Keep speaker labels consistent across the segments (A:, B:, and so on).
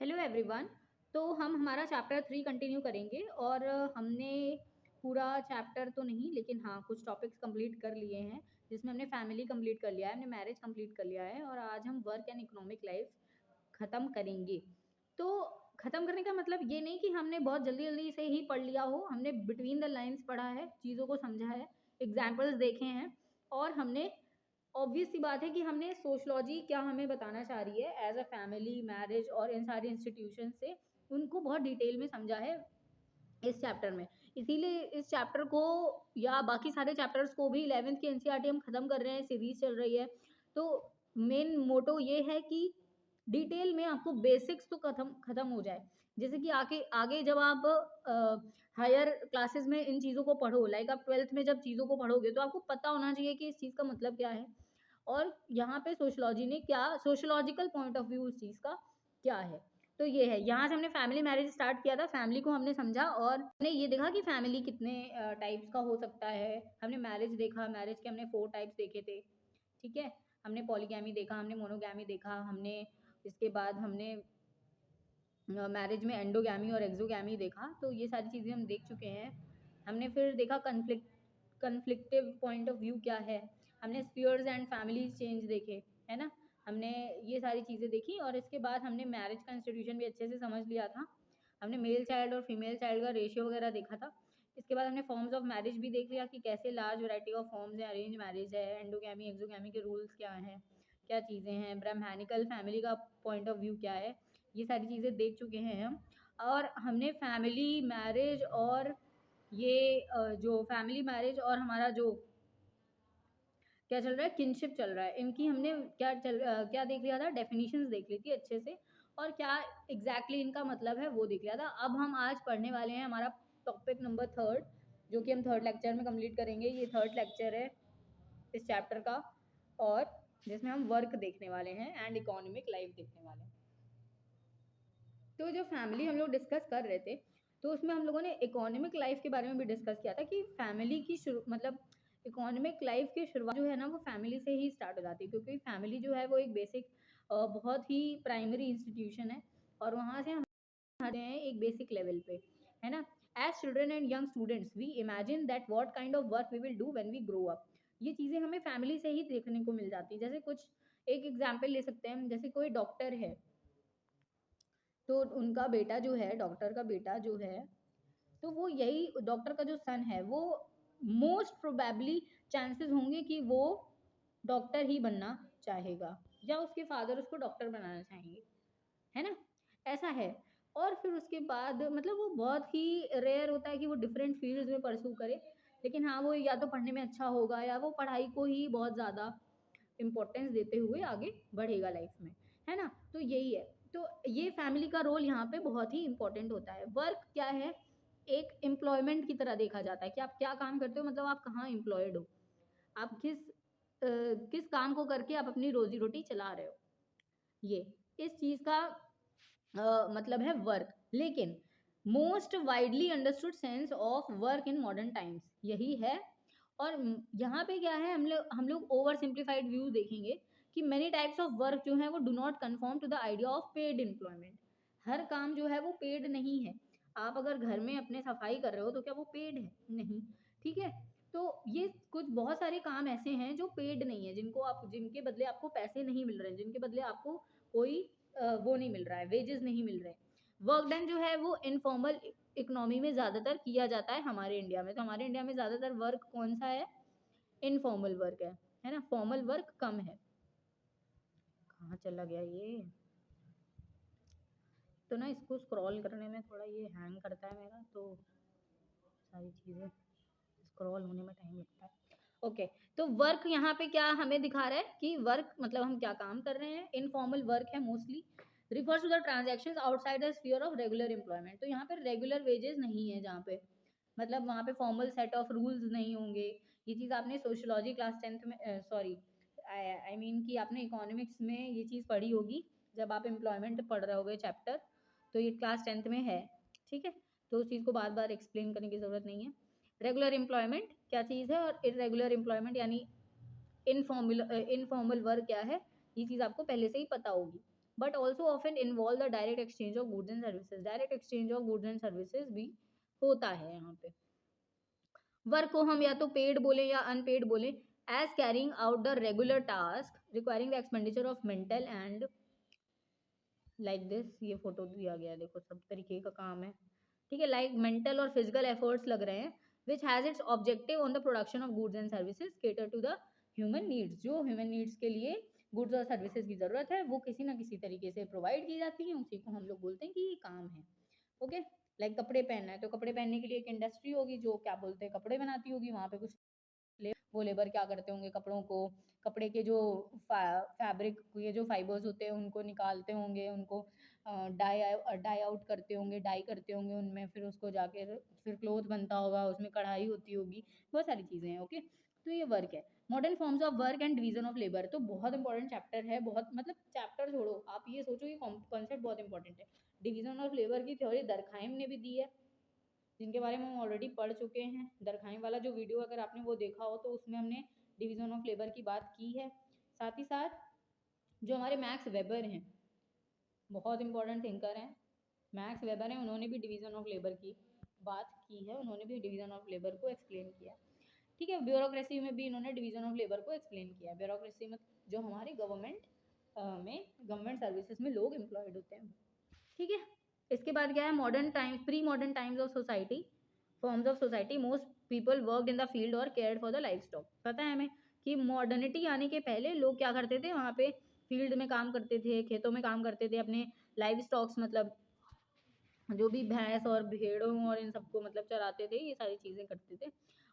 A: Hello everyone. तो हम हमारा चैप्टर 3 कंटिन्यू करेंगे और हमने पूरा चैप्टर तो नहीं लेकिन हाँ कुछ टॉपिक्स कंप्लीट कर लिए हैं, जिसमें हमने फैमिली कंप्लीट कर लिया है, हमने मैरिज कंप्लीट कर लिया है और आज हम वर्क एंड इकोनॉमिक लाइफ ख़त्म करेंगे। तो ख़त्म करने का मतलब ये नहीं कि हमने बहुत जल्दी-जल्दी से ही पढ़ लिया हो, हमने बिटवीन द लाइन्स पढ़ा है, चीज़ों को समझा है, एग्ज़ाम्पल्स देखे हैं और हमने ऑब्वियस सी बात है कि हमने सोशियोलॉजी क्या हमें बताना चाह रही है एज़ अ फैमिली, मैरिज और इन सारे इंस्टीट्यूशन से उनको बहुत डिटेल में समझा है इस चैप्टर में। इसीलिए इस चैप्टर को या बाकी सारे चैप्टर्स को भी 11th की एनसीईआरटी हम खत्म कर रहे हैं, सीरीज चल रही है। तो मेन मोटो ये है कि डिटेल में आपको बेसिक्स तो खत्म खत्म हो जाए, जैसे कि आगे आगे जब आप हायर क्लासेस में इन चीज़ों को पढ़ो, लाइक आप 12th में जब चीज़ों को पढ़ोगे तो आपको पता होना चाहिए कि इस चीज़ का मतलब क्या है और यहाँ पे सोशियोलॉजी ने क्या सोशियोलॉजिकल पॉइंट ऑफ व्यू उस चीज़ का क्या है। तो ये है, यहाँ से हमने फैमिली मैरिज स्टार्ट किया था, फैमिली को हमने समझा और हमने ये देखा कि फैमिली कितने टाइप्स का हो सकता है। हमने मैरिज देखा, मैरिज के हमने 4 टाइप्स देखे थे, ठीक है। हमने पॉलीगैमी देखा, हमने मोनोगैमी देखा, हमने इसके बाद हमने मैरिज में एंडोगैमी और एक्सोगैमी देखा। तो ये सारी चीज़ें हम देख चुके हैं। हमने फिर देखा कन्फ्लिक्टिव पॉइंट ऑफ व्यू क्या है। हमने स्फीयर्स एंड फैमिलीज चेंज देखे, है ना। हमने ये सारी चीज़ें देखी और इसके बाद हमने मैरिज का इंस्टीट्यूशन भी अच्छे से समझ लिया था। हमने मेल चाइल्ड और फीमेल चाइल्ड का रेशियो वगैरह देखा था। इसके बाद हमने फॉर्म्स ऑफ मैरिज भी देख लिया कि कैसे लार्ज वैरायटी ऑफ फॉर्म्स हैं, अरेंज मैरिज है, एंडोगैमी एक्सोगैमी के रूल्स क्या हैं, क्या चीज़ें हैं, ब्रह्मैनिकल फैमिली का पॉइंट ऑफ व्यू क्या है। ये सारी चीज़ें देख चुके हैं हम। और हमने फैमिली मैरिज और ये जो फैमिली मैरिज और हमारा जो क्या चल रहा है, किनशिप चल रहा है, इनकी हमने क्या देख लिया था, डेफिनेशंस देख ली थी अच्छे से और क्या एग्जैक्टली इनका मतलब है वो देख लिया था। अब हम आज पढ़ने वाले हैं हमारा टॉपिक नंबर 3, जो कि हम 3rd लेक्चर में कंप्लीट करेंगे। ये 3rd लेक्चर है इस चैप्टर का और जिसमें हम वर्क देखने वाले हैं एंड इकोनॉमिक लाइफ देखने वाले हैं। तो जो फैमिली हम लोग डिस्कस कर रहे थे, तो उसमें हम लोगों ने इकोनॉमिक लाइफ के बारे में भी डिस्कस किया था कि फैमिली की शुरू मतलब इकोनॉमिक लाइफ की शुरुआत जो है ना वो फैमिली से ही स्टार्ट हो जाती है, क्योंकि फैमिली जो है वो एक बेसिक बहुत ही प्राइमरी इंस्टीट्यूशन है और वहाँ से हम आते हैं एक बेसिक लेवल पे, है ना। As children and young students we imagine that what kind of work we will do when we grow up. ये चीज़ें हमें फैमिली से ही देखने को मिल जाती है। जैसे कुछ एक एग्जाम्पल ले सकते हैं हम, जैसे कोई डॉक्टर है तो उनका बेटा जो है, डॉक्टर का बेटा जो है, तो वो यही डॉक्टर का जो सन है वो मोस्ट प्रोबेबली चांसेस होंगे कि वो डॉक्टर ही बनना चाहेगा या उसके फादर उसको डॉक्टर बनाना चाहेंगे, है ना। ऐसा है। और फिर उसके बाद मतलब वो बहुत ही रेयर होता है कि वो डिफरेंट फील्ड्स में परस्यू करे, लेकिन हाँ वो या तो पढ़ने में अच्छा होगा या वो पढ़ाई को ही बहुत ज़्यादा इम्पोर्टेंस देते हुए आगे बढ़ेगा लाइफ में, है ना। तो यही है। तो ये फैमिली का रोल यहाँ पे बहुत ही इंपॉर्टेंट होता है। वर्क क्या है, एक एम्प्लॉयमेंट की तरह देखा जाता है कि आप क्या काम करते हो, मतलब आप कहाँ एम्प्लॉयड हो, आप किस काम को करके आप अपनी रोजी रोटी चला रहे हो। ये इस चीज़ का मतलब है वर्क। लेकिन most widely understood sense of work in modern times यही है। और यहाँ पे क्या है, हम लोग ओवर सिंप्लीफाइड व्यू देखेंगे कि मेनी टाइप्स ऑफ वर्क जो है वो do not confirm to the idea of paid employment. हर काम जो है वो पेड नहीं है। आप अगर घर में अपने सफाई कर रहे हो तो क्या वो पेड है? नहीं, ठीक है। तो ये कुछ बहुत सारे काम ऐसे हैं जो पेड नहीं है, जिनके बदले आपको पैसे नहीं मिल रहे हैं, जिनके बदले आपको कोई वो नहीं मिल रहा है, वेजेस नहीं मिल रहे। वर्क डन जो है वो इनफॉर्मल इकोनॉमी में ज़्यादातर किया जाता है हमारे इंडिया में। तो हमारे इंडिया में ज़्यादातर वर्क कौन सा है? इनफॉर्मल वर्क है ना। फॉर्मल वर्क कम है। कहाँ चला गया ये? तो ना इसको स्क्रॉल करने में थोड़ा ये हैंग करता है मेरा, तो सारी चीज़ें स्क्रॉल होने में टाइम लगता है। ओके, तो वर्क यहाँ पे क्या हमें दिखा रहा है कि वर्क मतलब हम क्या काम कर रहे हैं। इनफॉर्मल वर्क है mostly, refers to the transactions outside the sphere of regular employment. तो यहाँ पे रेगुलर वेजेस नहीं है जहाँ पे, मतलब वहाँ पे फॉर्मल सेट ऑफ रूल्स नहीं होंगे। ये चीज़ आपने सोशियोलॉजी क्लास 10th में सॉरी आई मीन कि आपने इकोनॉमिक्स में ये चीज़ पढ़ी होगी जब आप एम्प्लॉयमेंट पढ़ रहे होगे चैप्टर। तो ये क्लास 10th में है, ठीक है। तो उस चीज़ को बार बार एक्सप्लेन करने की ज़रूरत नहीं है। रेगुलर एम्प्लॉयमेंट क्या चीज़ है और इरेगुलर एम्प्लॉयमेंट यानी इनफॉर्मल वर्क क्या है, ये चीज़ आपको पहले से ही पता होगी। But also often involve the direct exchange of goods and services. Direct exchange of goods and services भी होता है यहाँ पे। वर्क को हम या तो पेड बोले या अनपेड बोले, as carrying out the regular task requiring the expenditure of mental and like this, ये फोटो दिया गया है, देखो सब तरीके का काम है, ठीक है, लाइक मेंटल और फिजिकल एफर्ट्स लग रहे हैं, which has its objective on the production of goods and services cater to the human needs. जो ह्यूमन नीड्स के लिए गुड्स और सर्विसेज की जरूरत है वो किसी ना किसी तरीके से प्रोवाइड की जाती है, उसी को हम लोग बोलते हैं कि ये काम है। ओके, लाइक कपड़े पहनना है तो कपड़े पहनने के लिए एक इंडस्ट्री होगी जो क्या बोलते हैं कपड़े बनाती होगी, वहां पे कुछ वो लेबर क्या करते होंगे, कपड़ों को, कपड़े के जो फैब्रिक, ये जो फाइबर्स होते हैं उनको निकालते होंगे, उनको डाई डाई आउट करते होंगे, डाई करते होंगे उनमें, फिर उसको जाके फिर क्लोथ बनता होगा, उसमें कढ़ाई होती होगी, बहुत सारी चीज़ें हैं। ओके, तो ये वर्क है। Modern forms of work and division of labour तो बहुत इंपॉर्टेंट चैप्टर है, बहुत मतलब चैप्टर छोड़ो, आप ये सोचो ये कॉन्सेप्ट बहुत इंपॉर्टेंट है। डिवीजन ऑफ लेबर की थ्योरी दरखाइम ने भी दी है, जिनके बारे में हम ऑलरेडी पढ़ चुके हैं। दरखाइम वाला जो वीडियो अगर आपने वो देखा हो तो उसमें हमने डिवीजन ऑफ लेबर की बात की है। साथ ही साथ जो हमारे मैक्स वेबर हैं, बहुत इंपॉर्टेंट थिंकर हैं, मैक्स वेबर हैं, उन्होंने भी डिवीजन ऑफ लेबर की बात की है, उन्होंने भी डिवीजन ऑफ लेबर को एक्सप्लेन किया, ठीक है। ब्यूरोक्रेसी में भी इन्होंने डिवीजन ऑफ लेबर को एक्सप्लेन किया। ब्यूरोक्रेसी में जो हमारे गवर्नमेंट सर्विसेज में लोग एम्प्लॉयड होते हैं, ठीक है। इसके बाद क्या है, modern times, pre modern times of society, forms of society, most people work in the field और cared for the life stock. पता है हमें कि मॉडर्निटी आने के पहले लोग क्या करते थे, वहाँ पे फील्ड में काम करते थे, खेतों में काम करते थे, अपने लाइफ स्टॉक्स मतलब जो भी भैंस और भेड़ों और इन सबको मतलब चराते थे, ये सारी चीज़ें करते थे।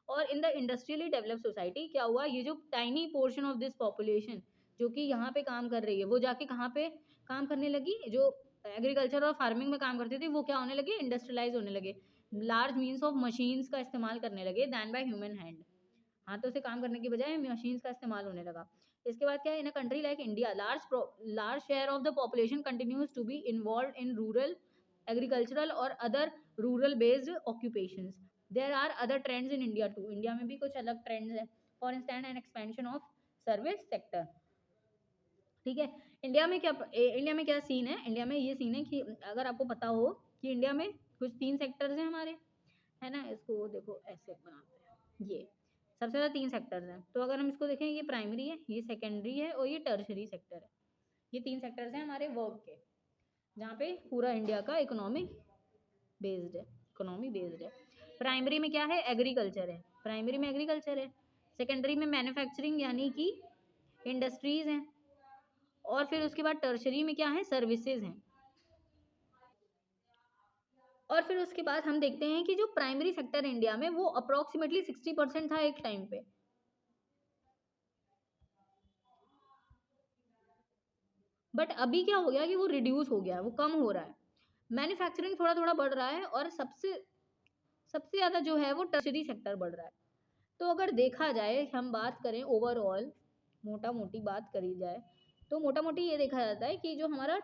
A: और in the industrially develop society क्या हुआ, ये जो tiny portion of this population जो कि यहाँ पे काम कर रही है, वो जाके कहाँ पे काम करने लगी, जो एग्रीकल्चर और फार्मिंग में काम करते थे वो क्या होने लगे, इंडस्ट्रियलाइज होने लगे, लार्ज मीन्स ऑफ मशीन्स का इस्तेमाल करने लगे दैन बाय ह्यूमन हैंड, हाथों से काम करने की बजाय मशीन्स का इस्तेमाल होने लगा। इसके बाद क्या है, in a country like India large share of the population continues to be involve in rural agricultural और other rural based occupations. There are other trends in India too, India में भी कुछ अलग ट्रेंड्स हैं। For instant an expansion of service sector, ठीक है। India में क्या सीन है, इंडिया में ये सीन है कि अगर आपको पता हो कि इंडिया में कुछ 3 सेक्टर्स हैं हमारे, है ना, इसको देखो ऐसे बनाते हैं, ये सबसे ज़्यादा 3 सेक्टर्स हैं। तो अगर हम इसको देखें, ये प्राइमरी है, ये सेकेंडरी है और ये टर्शरी सेक्टर है। ये 3 सेक्टर्स हैं हमारे वर्क के, जहाँ पे पूरा इंडिया का इकोनॉमी बेस्ड है। प्राइमरी में क्या है, एग्रीकल्चर है, प्राइमरी में एग्रीकल्चर है। सेकेंडरी में मैन्युफैक्चरिंग यानी कि इंडस्ट्रीज हैं, और फिर उसके बाद टर्शरी में क्या है, सर्विसेज हैं। और फिर उसके बाद हम देखते हैं कि जो प्राइमरी सेक्टर इंडिया में वो अप्रोक्सीमेटली 60% था एक टाइम पे, बट अभी क्या हो गया कि वो रिड्यूस हो गया, वो कम हो रहा है। मैन्युफैक्चरिंग थोड़ा थोड़ा बढ़ रहा है, और सबसे सबसे ज़्यादा जो है वो टर्शरी सेक्टर बढ़ रहा है। तो अगर देखा जाए, हम बात करें ओवरऑल, मोटा मोटी बात करी जाए, तो मोटा मोटी ये देखा जाता है कि जो हमारा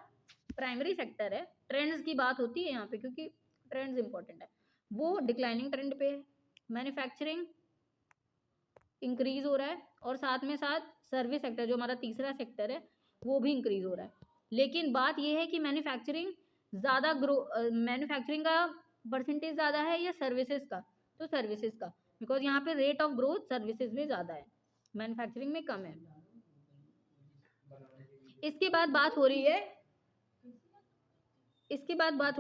A: प्राइमरी सेक्टर है, ट्रेंड्स की बात होती है यहाँ पे क्योंकि ट्रेंड्स इंपॉर्टेंट है, वो डिक्लाइनिंग ट्रेंड पे है। मैन्युफैक्चरिंग इंक्रीज हो रहा है, और साथ में साथ सर्विस सेक्टर जो हमारा तीसरा सेक्टर है वो भी इंक्रीज हो रहा है। लेकिन बात यह है कि मैन्युफैक्चरिंग का परसेंटेज ज़्यादा है या सर्विसेज का, तो सर्विसेज का, बिकॉज यहाँ पे रेट ऑफ ग्रोथ सर्विसेज में ज़्यादा है, मैन्युफैक्चरिंग में कम है। इसके बाद बात हो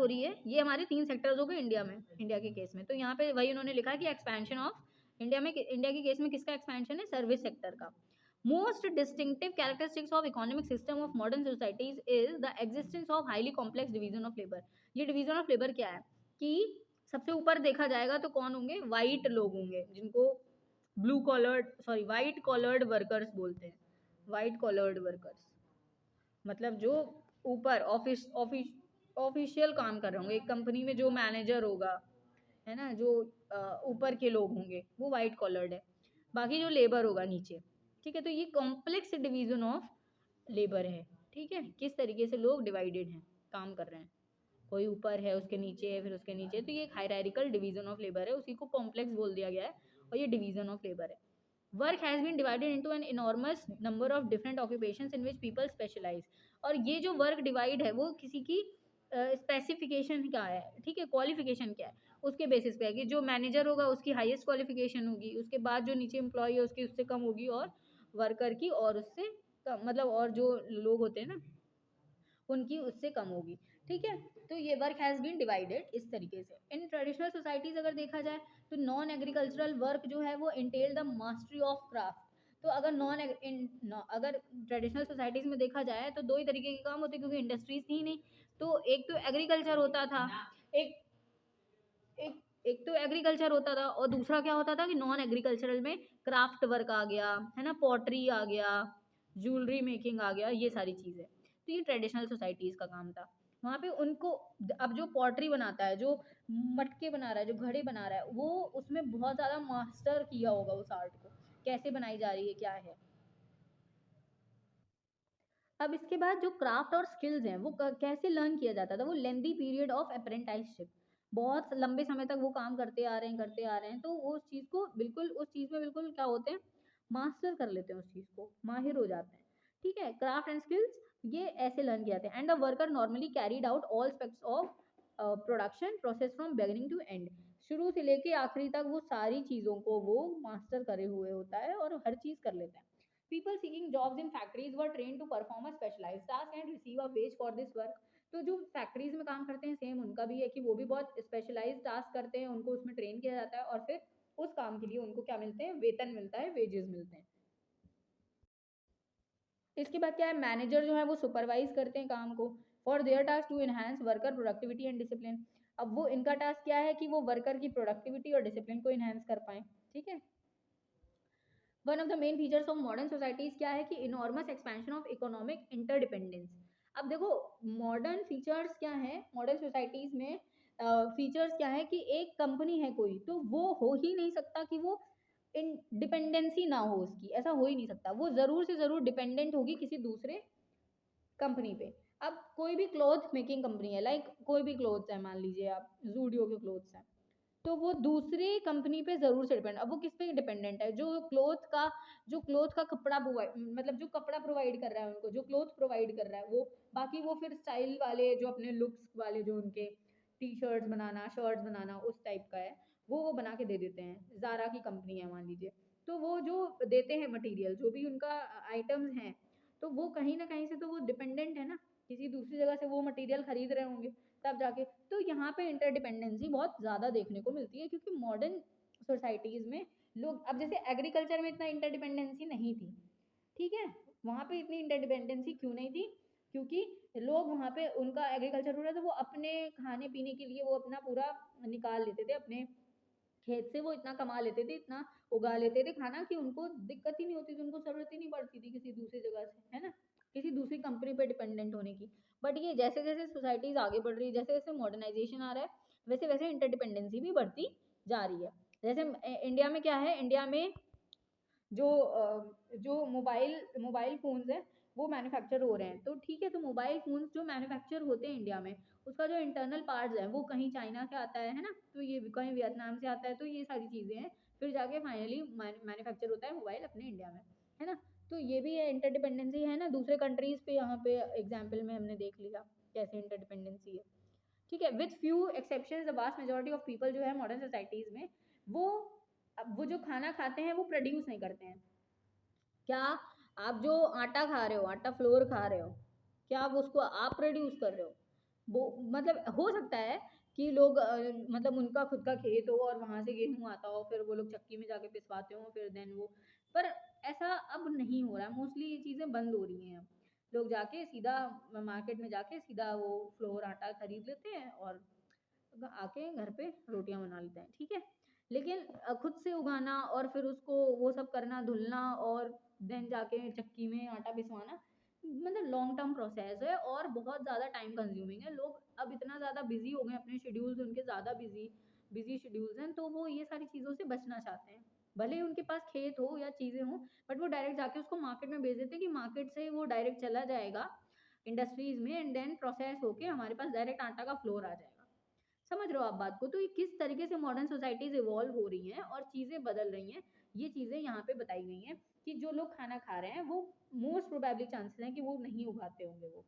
A: रही है ये हमारे 3 सेक्टर्स हो गए इंडिया में, इंडिया के केस में। तो यहाँ पे वही उन्होंने लिखा कि एक्सपेंशन ऑफ इंडिया के केस में किसका एक्सपेंशन है, सर्विस सेक्टर का। Most distinctive characteristics of economic system of modern societies is the existence of highly complex division of labour. ये डिवीजन ऑफ लेबर क्या है कि सबसे ऊपर देखा जाएगा तो कौन होंगे, वाइट लोग होंगे, जिनको वाइट कॉलर्ड वर्कर्स बोलते हैं। वाइट कॉलर्ड वर्कर्स मतलब जो ऊपर ऑफिशियल काम कर रहे होंगे एक कंपनी में, जो मैनेजर होगा, है ना, जो ऊपर के लोग होंगे वो वाइट कॉलर्ड है, बाकी जो लेबर होगा नीचे, ठीक है। तो ये कॉम्प्लेक्स डिवीजन ऑफ लेबर है, ठीक है, किस तरीके से लोग डिवाइडेड हैं, काम कर रहे हैं, कोई ऊपर है, उसके नीचे है, फिर उसके नीचे, तो ये एक हायरार्किकल डिवीजन ऑफ लेबर है, उसी को कॉम्प्लेक्स बोल दिया गया है, और ये डिवीजन ऑफ लेबर है। Work has been divided into an enormous number of different occupations in which people specialise. और ये जो वर्क डिवाइड है वो किसी की स्पेसिफिकेशन क्या है, ठीक है, क्वालिफिकेशन क्या है, उसके बेसिस पे है कि जो मैनेजर होगा उसकी हाईएस्ट क्वालिफिकेशन होगी, उसके बाद जो नीचे एम्प्लॉय है उसकी उससे कम होगी, और वर्कर की और उससे कम, मतलब और जो लोग होते हैं ना उनकी उससे कम होगी, ठीक है। तो ये वर्क हैज़ बीन डिवाइडेड इस तरीके से। इन ट्रेडिशनल सोसाइटीज़ अगर देखा जाए तो नॉन एग्रीकल्चरल वर्क जो है वो Intel the mastery of craft. तो अगर अगर ट्रेडिशनल सोसाइटीज़ में देखा जाए तो दो ही तरीके के काम होते हैं, क्योंकि इंडस्ट्रीज थी नहीं। तो एक तो एग्रीकल्चर होता था, एक एक एक तो एग्रीकल्चर होता था, और दूसरा क्या होता था कि नॉन एग्रीकल्चरल में क्राफ्ट वर्क आ गया, है ना, पॉटरी आ गया, ज्वेलरी मेकिंग आ गया, ये सारी चीज़ें। तो ये ट्रेडिशनल सोसाइटीज़ का काम था। वहाँ पे उनको अब जो पॉटरी बनाता है, जो मटके बना रहा है, जो घड़े बना रहा है, वो उसमें बहुत ज़्यादा मास्टर किया होगा उस आर्ट को, कैसे बनाई जा रही है, क्या है। अब इसके बाद जो क्राफ्ट और स्किल्स हैं वो कैसे लर्न किया जाता था, वो लेंदी पीरियड ऑफ अप्रेंटिसशिप, बहुत लंबे समय तक वो काम करते आ रहे हैं, तो वो उस चीज़ को बिल्कुल, उस चीज़ में बिल्कुल क्या होते हैं, मास्टर कर लेते हैं, उस चीज़ को माहिर हो जाते हैं, ठीक है। क्राफ्ट एंड स्किल्स ये ऐसे लर्न किए जाते हैं। And the worker normally carried out all aspects of production process from beginning to end, शुरू से लेके आखिरी तक वो सारी चीज़ों को वो मास्टर करे हुए होता है और हर चीज़ कर लेता है। People seeking jobs in factories were trained to perform a specialized task and receive a wage for this work. तो जो फैक्ट्रीज में काम करते हैं सेम उनका भी है कि वो भी बहुत स्पेशलाइज टास्क करते हैं, उनको उसमें ट्रेन किया जाता है और फिर उस काम के लिए उनको क्या मिलते हैं, वेतन मिलता है, वेजेस मिलते हैं। इसके बाद क्या है, मैनेजर जो है वो सुपरवाइज करते हैं काम को, for their task to enhance worker productivity and discipline. अब वो इनका टास्क क्या है कि वो वर्कर की प्रोडक्टिविटी और डिसिप्लिन को इनहांस कर पाए, ठीक है। One of the main features of modern societies क्या है कि enormous expansion of economic interdependence. अब देखो मॉडर्न फीचर्स क्या है, मॉडर्न सोसाइटीज में फीचर्स क्या है कि एक कंपनी है कोई, तो वो हो ही नहीं सकता कि वो डिपेंडेंसी ना हो उसकी, ऐसा हो ही नहीं सकता, वो जरूर से जरूर डिपेंडेंट होगी किसी दूसरे कंपनी पे। अब कोई भी क्लॉथ मेकिंग कंपनी है, लाइक कोई भी क्लोथ्स है, मान लीजिए आप जूडियो के क्लोथ्स हैं, तो वो दूसरी कंपनी पे ज़रूर से डिपेंड, अब वो किस पे डिपेंडेंट है, जो क्लोथ का कपड़ा प्रोवाइड, मतलब जो कपड़ा प्रोवाइड कर रहा है उनको, जो क्लोथ प्रोवाइड कर रहा है वो, बाकी वो फिर स्टाइल वाले जो अपने लुक्स वाले जो उनके टी शर्ट्स बनाना, शर्ट्स बनाना उस टाइप का है, वो बना के दे देते हैं, ज़ारा की कंपनी है मान लीजिए, तो वो जो देते हैं मटेरियल, जो भी उनका आइटम्स हैं, तो वो कहीं ना कहीं से तो वो डिपेंडेंट है ना, किसी दूसरी जगह से वो मटेरियल खरीद रहे होंगे तब जाके। तो यहाँ पे इंटरडिपेंडेंसी बहुत ज़्यादा देखने को मिलती है, क्योंकि मॉडर्न सोसाइटीज़ में लोग, अब जैसे एग्रीकल्चर में इतना इंटरडिपेंडेंसी नहीं थी, ठीक है, वहाँ पे इतनी इंटरडिपेंडेंसी क्यों नहीं थी, क्योंकि लोग वहाँ पे उनका एग्रीकल्चर हो रहा था, वो अपने खाने पीने के लिए वो अपना पूरा निकाल लेते थे, अपने खेत से वो इतना कमा लेते थे, इतना उगा लेते थे खाना कि उनको दिक्कत ही नहीं होती थी, उनको ज़रूरत ही नहीं पड़ती थी किसी दूसरी जगह से, है ना, किसी दूसरी कंपनी पे डिपेंडेंट होने की। बट ये जैसे जैसे सोसाइटीज़ आगे बढ़ रही है, जैसे जैसे मॉडर्नाइजेशन आ रहा है, वैसे वैसे इंटरडिपेंडेंसी भी बढ़ती जा रही है। जैसे इंडिया में क्या है, इंडिया में जो मोबाइल फ़ोन्स हैं वो मैन्युफैक्चर हो रहे हैं, तो ठीक है, तो मोबाइल फ़ोन्स जो मैन्युफैक्चर होते हैं इंडिया में, उसका जो इंटरनल पार्ट्स है वो कहीं चाइना से आता है ना, तो ये कहीं वियतनाम से आता है, तो ये सारी चीज़ें हैं, फिर जाके फाइनली मैन्युफैक्चर होता है मोबाइल अपने इंडिया में, है ना। तो ये भी है, इंटरडिपेंडेंसी है ना दूसरे कंट्रीज़ पे, यहाँ पे एग्जाम्पल में हमने देख लिया कैसे इंटरडिपेंडेंसी है, ठीक है। With few exceptions the vast majority of people जो है मॉडर्न सोसाइटीज़ में, वो वो जो खाना खाते हैं वो प्रोड्यूस नहीं करते हैं। क्या आप जो आटा खा रहे हो, आटा फ्लोर खा रहे हो, क्या आप उसको आप प्रोड्यूस कर रहे हो, वो मतलब हो सकता है कि लोग मतलब उनका खुद का खेत हो और वहां से गेहूं आता हो, फिर वो लोग चक्की में जाके पिसवाते हो, फिर देन वो, पर ऐसा अब नहीं हो रहा है, मोस्टली ये चीज़ें बंद हो रही हैं अब, लोग जाके सीधा मार्केट में जाके सीधा वो फ्लोर आटा खरीद लेते हैं और आके घर पे रोटियां बना लेते हैं, ठीक है। लेकिन खुद से उगाना और फिर उसको वो सब करना, धुलना और देन जाके चक्की में आटा पिसवाना, मतलब लॉन्ग टर्म प्रोसेस है और बहुत ज़्यादा टाइम कंज्यूमिंग है। लोग अब इतना ज़्यादा बिजी हो गए, अपने शेड्यूल्स उनके ज़्यादा बिजी बिजी शेड्यूल्स हैं, तो वो ये सारी चीज़ों से बचना चाहते हैं। भले ही उनके पास खेत हो या चीज़ें हों, बट वो डायरेक्ट जाके उसको मार्केट में बेच देते हैं कि मार्केट से वो डायरेक्ट चला जाएगा इंडस्ट्रीज में, एंड देन प्रोसेस होके हमारे पास डायरेक्ट आटा का फ्लोर आ जाएगा। समझ रहे हो आप बात को? तो ये किस तरीके से मॉडर्न सोसाइटीज इवॉल्व हो रही हैं और चीजें बदल रही हैं, ये चीजें यहाँ पे बताई गई हैं कि जो लोग खाना खा रहे हैं वो मोस्ट प्रोबेबली चांसेस हैं कि वो नहीं उगाते होंगे वो,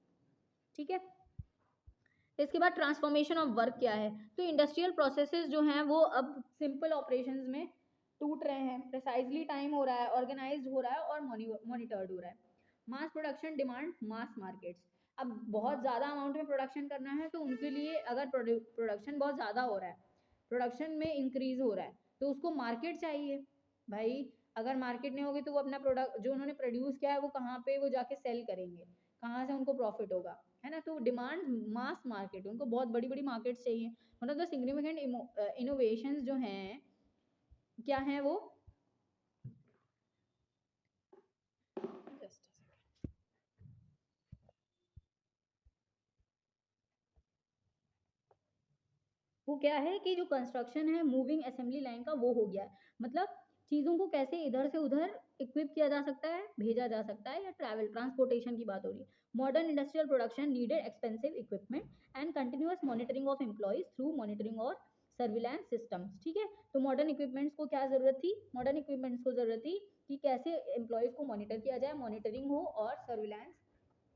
A: ठीक है। इसके बाद ट्रांसफॉर्मेशन ऑफ वर्क क्या है, तो इंडस्ट्रियल प्रोसेसेस जो हैं वो अब सिंपल ऑपरेशंस में टूट रहे हैं, प्रिसाइजली टाइम हो रहा है, ऑर्गेनाइज्ड हो रहा है और मॉनिटर्ड हो रहा है। मास प्रोडक्शन डिमांड मास मार्केट्स, अब बहुत ज़्यादा अमाउंट में प्रोडक्शन करना है तो उनके लिए अगर प्रोडक्शन बहुत ज़्यादा हो रहा है, प्रोडक्शन में इंक्रीज हो रहा है, तो उसको मार्केट चाहिए भाई। अगर मार्केट नहीं होगी तो वो अपना प्रोडक्ट जो उन्होंने प्रोड्यूस किया है वो कहाँ पे वो जाके सेल करेंगे, कहाँ से उनको प्रॉफिट होगा, है ना। तो डिमांड मास मार्केट, उनको बहुत बड़ी बड़ी मार्केट्स चाहिए। मतलब द सिग्निफिकेंट इनोवेशंस जो हैं क्या हैं वो क्या है कि जो कंस्ट्रक्शन है मूविंग असेंबली लाइन का वो हो गया है। मतलब चीज़ों को कैसे इधर से उधर इक्विप किया जा सकता है, भेजा जा सकता है, या ट्रैवल ट्रांसपोर्टेशन की बात हो रही है। Modern industrial production needed expensive equipment and continuous monitoring of employees through monitoring और सर्विलांस सिस्टम्स, ठीक है। तो मॉडर्न इक्विपमेंट्स को क्या ज़रूरत थी, मॉडर्न इक्विपमेंट्स को ज़रूरत थी कि कैसे एम्प्लॉयज़ को मॉनिटर किया जाए, मॉनिटरिंग हो और सर्विलांस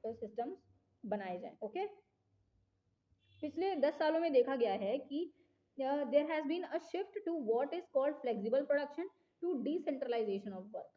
A: सिस्टम्स बनाए जाए, ओके। पिछले 10 सालों में देखा गया है कि there has been a shift to what is called flexible production to decentralisation of work.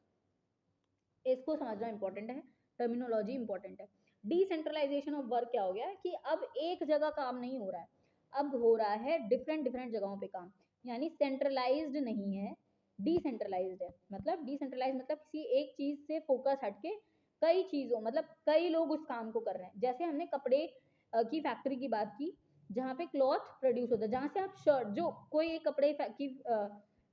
A: इसको समझना इंपॉर्टेंट है, टर्मिनोलॉजी इंपॉर्टेंट है। डिसेंट्रलाइजेशन ऑफ वर्क क्या हो गया है कि अब एक जगह काम नहीं हो रहा है, अब हो रहा है डिफरेंट डिफरेंट जगहों पे काम, यानी सेंट्रलाइज्ड नहीं है, डिसेंट्रलाइज्ड है। मतलब डिसेंट्रलाइज मतलब किसी एक चीज से फोकस हटके कई चीजों, मतलब कई लोग उस काम को कर रहे हैं। जैसे हमने कपड़े की फैक्ट्री की बात की, जहाँ पे क्लॉथ प्रोड्यूस होता है, जहाँ से आप शर्ट, जो कोई एक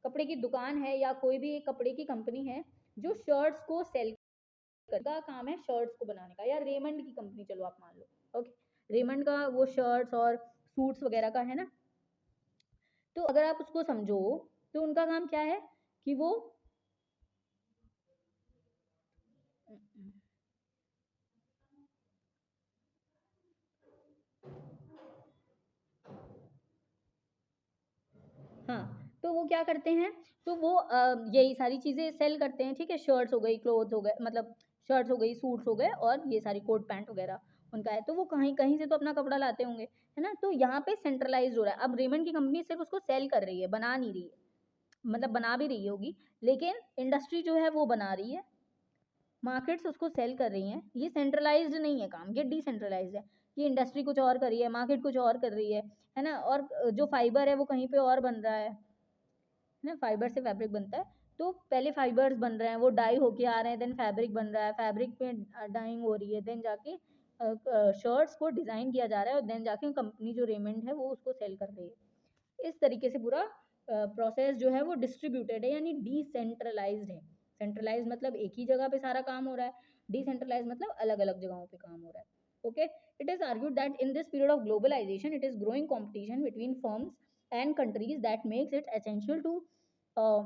A: कपड़े की दुकान है या कोई भी एक कपड़े की कंपनी है जो शर्ट्स को सेल का काम है, शर्ट्स को बनाने का, या रेमंड की कंपनी चलो आप मान लो, ओके, रेमंड का वो शर्ट्स और सूट्स वगैरह का है ना। तो अगर आप उसको समझो तो उनका काम क्या है कि वो हाँ, तो वो क्या करते हैं, तो वो यही सारी चीज़ें सेल करते हैं, ठीक है। शर्ट्स हो गई, क्लोथ्स हो गए, मतलब शर्ट्स हो गई, सूट्स हो गए, और ये सारी कोट पैंट वगैरह उनका है। तो वो कहीं कहीं से तो अपना कपड़ा लाते होंगे, है ना। तो यहाँ पे सेंट्रलाइज हो रहा है। अब रेमंड की कंपनी सिर्फ उसको सेल कर रही है, बना नहीं रही है, मतलब बना भी रही होगी, लेकिन इंडस्ट्री जो है वो बना रही है, मार्केट्स उसको सेल कर रही हैं। ये सेंट्रलाइज्ड नहीं है काम, ये डिसेंट्रलाइज्ड है। ये इंडस्ट्री कुछ और कर रही है, मार्केट कुछ और कर रही है ना। और जो फाइबर है वो कहीं पे और बन रहा है ना। फाइबर से फैब्रिक बनता है, तो पहले फाइबर्स बन रहे हैं, वो डाई होके आ रहे हैं, देन फैब्रिक बन रहा है, फैब्रिक पे डाइंग हो रही है, देन जाके शर्ट्स को डिज़ाइन किया जा रहा है, और देन जाके कंपनी जो रेमंड है वो उसको सेल कर रही है। इस तरीके से पूरा प्रोसेस जो है वो डिस्ट्रीब्यूटेड है, यानी डिसेंट्रलाइज्ड है। सेंट्रलाइज मतलब एक ही जगह पे सारा काम हो रहा है, डिसेंट्रलाइज मतलब अलग अलग जगहों पे काम हो रहा है, okay. It is argued that in this period of globalisation it is growing competition between firms and countries that makes it essential to uh,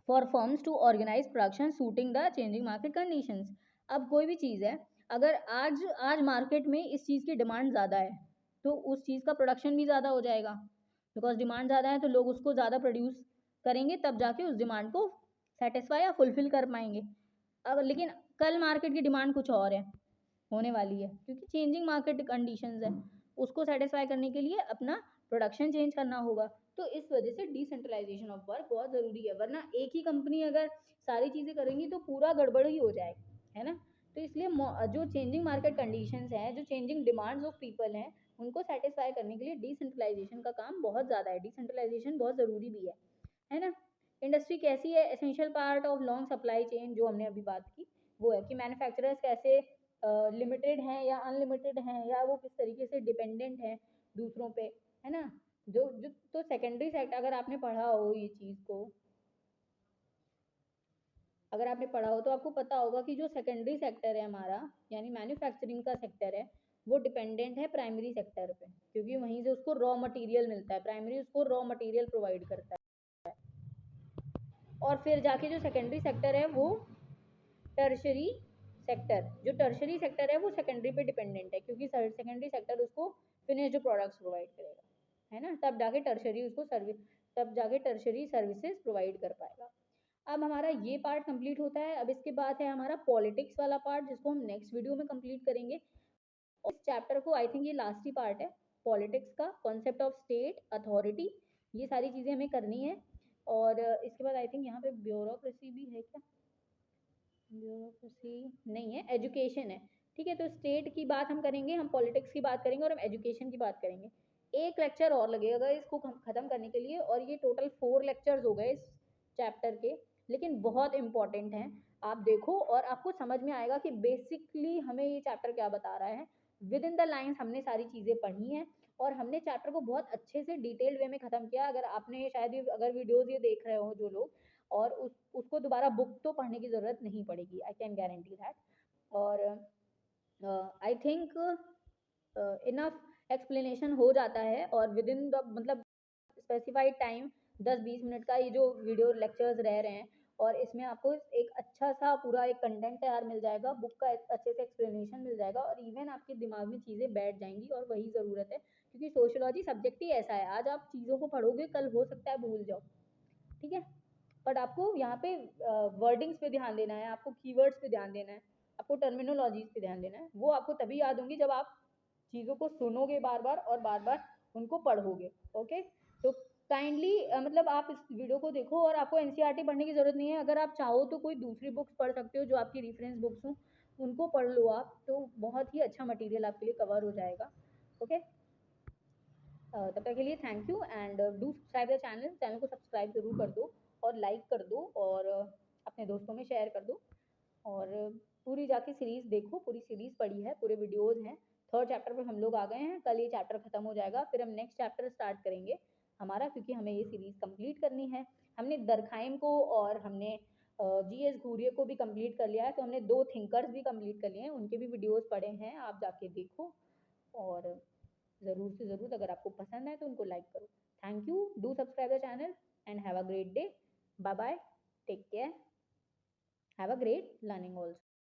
A: for firms to organize production suiting the changing market conditions। अब कोई भी चीज़ है, अगर आज आज market में इस चीज़ की डिमांड ज़्यादा है तो उस चीज़ का प्रोडक्शन भी ज़्यादा हो जाएगा, बिकॉज डिमांड ज़्यादा है तो लोग उसको ज़्यादा प्रोड्यूस करेंगे, तब जाके उस डिमांड को सेटिस्फाई या फुलफिल कर पाएंगे। अब लेकिन कल मार्केट की डिमांड कुछ और है, होने वाली है, क्योंकि चेंजिंग मार्केट कंडीशंस है, उसको सेटिस्फाई करने के लिए अपना प्रोडक्शन चेंज करना होगा। तो इस वजह से डिसेंट्रलाइजेशन ऑफ वर्क बहुत ज़रूरी है, वरना एक ही कंपनी अगर सारी चीज़ें करेंगी तो पूरा गड़बड़ ही हो जाएगा, है ना। तो इसलिए जो चेंजिंग मार्केट कंडीशंस हैं, जो चेंजिंग डिमांड्स ऑफ पीपल हैं, उनको सेटिस्फाई करने के लिए डिसेंट्रलाइजेशन का काम बहुत ज़्यादा है, डिसेंट्रलाइजेशन बहुत ज़रूरी भी है ना। इंडस्ट्री कैसी है, essential part of long supply chain, जो हमने अभी बात की वो है कि मैन्युफैक्चरर्स कैसे लिमिटेड हैं या अनलिमिटेड हैं, या वो किस तरीके से डिपेंडेंट हैं दूसरों पे, है ना। जो जो तो सेकेंडरी सेक्टर, अगर आपने पढ़ा हो ये चीज़ को, अगर आपने पढ़ा हो तो आपको पता होगा कि जो सेकेंडरी सेक्टर है हमारा, यानी मैन्युफैक्चरिंग का सेक्टर है, वो डिपेंडेंट है प्राइमरी सेक्टर पे, क्योंकि वहीं से उसको रॉ मटेरियल मिलता है, प्राइमरी उसको रॉ मटेरियल प्रोवाइड करता है, और फिर जाके जो सेकेंडरी सेक्टर है वो टर्शरी सेक्टर, जो टर्शरी सेक्टर है वो सेकेंडरी पे डिपेंडेंट है, क्योंकि सेकेंडरी सेक्टर उसको फिनिश्ड प्रोडक्ट्स प्रोवाइड करेगा, है ना, तब जाके टर्शरी उसको सर्विस, तब जाके टर्शरी सर्विसेज प्रोवाइड कर पाएगा। अब हमारा ये पार्ट कंप्लीट होता है। अब इसके बाद है हमारा पॉलिटिक्स वाला पार्ट, जिसको हम नेक्स्ट वीडियो में कंप्लीट करेंगे। इस चैप्टर को आई थिंक ये लास्ट ही पार्ट है पॉलिटिक्स का, कॉन्सेप्ट ऑफ स्टेट अथॉरिटी, ये सारी चीज़ें हमें करनी है। और इसके बाद आई थिंक यहाँ पे ब्यूरोक्रेसी भी है क्या, ब्यूरोक्रेसी नहीं है, एजुकेशन है। ठीक है, तो स्टेट की बात हम करेंगे, हम पॉलिटिक्स की बात करेंगे और हम एजुकेशन की बात करेंगे। एक लेक्चर और लगेगा इसको खत्म करने के लिए, और ये टोटल 4 लेक्चर्स हो गए इस चैप्टर के, लेकिन बहुत इंपॉर्टेंट हैं। आप देखो और आपको समझ में आएगा कि बेसिकली हमें ये चैप्टर क्या बता रहा है। विद इन द लाइन्स हमने सारी चीज़ें पढ़ी हैं और हमने चैप्टर को बहुत अच्छे से डिटेल्ड वे में ख़त्म किया। अगर आपने शायद अगर वीडियोज़ ये देख रहे हो जो लोग, और उसको दोबारा बुक तो पढ़ने की ज़रूरत नहीं पड़ेगी, आई कैन गारंटी दैट। और आई थिंक इनफ एक्सप्लेनेशन हो जाता है, और विद इन द मतलब स्पेसिफाइड टाइम 10-20 मिनट का ये जो वीडियो लेक्चर्स रह रहे हैं, और इसमें आपको एक अच्छा सा पूरा एक कंटेंट तैयार मिल जाएगा, बुक का अच्छे से एक्सप्लेनेशन मिल जाएगा, और इवन आपके दिमाग में चीज़ें बैठ जाएंगी, और वही ज़रूरत है, क्योंकि सोशियोलॉजी सब्जेक्ट ही ऐसा है, आज आप चीज़ों को पढ़ोगे कल हो सकता है भूल जाओ। ठीक है, बट आपको यहाँ पे वर्डिंग्स पे ध्यान देना है, आपको कीवर्ड्स पे ध्यान देना है, आपको टर्मिनोलॉजीज पे ध्यान देना है। वो आपको तभी याद होंगी जब आप चीज़ों को सुनोगे बार बार और बार बार उनको पढ़ोगे। ओके, तो काइंडली मतलब आप इस वीडियो को देखो, और आपको एनसीईआरटी पढ़ने की ज़रूरत नहीं है। अगर आप चाहो तो कोई दूसरी बुक्स पढ़ सकते हो जो आपकी रेफरेंस बुक्स हों, उनको पढ़ लो आप, तो बहुत ही अच्छा मटेरियल आपके लिए कवर हो जाएगा। ओके, तब तक के लिए thank you, and do subscribe the channel, channel को सब्सक्राइब जरूर कर दो, और लाइक कर दो, और अपने दोस्तों में शेयर कर दो, और पूरी जाके सीरीज़ देखो, पूरी सीरीज़ पढ़ी है, पूरे वीडियोज़ हैं। 3rd चैप्टर पर हम लोग आ गए हैं, कल ये चैप्टर खत्म हो जाएगा, फिर हम नेक्स्ट चैप्टर स्टार्ट करेंगे हमारा, क्योंकि हमें ये सीरीज़ कंप्लीट करनी है। हमने दरखाइम को और हमने जीएस घूरिये को भी कंप्लीट कर लिया है, तो हमने 2 थिंकर्स भी कंप्लीट कर लिए हैं, उनके भी वीडियोज़ पड़े हैं, आप जाके देखो, और ज़रूर से ज़रूर अगर आपको पसंद है तो उनको लाइक करो। Thank you, do subscribe the channel and have a great day. Bye bye, take care, have a great learning also.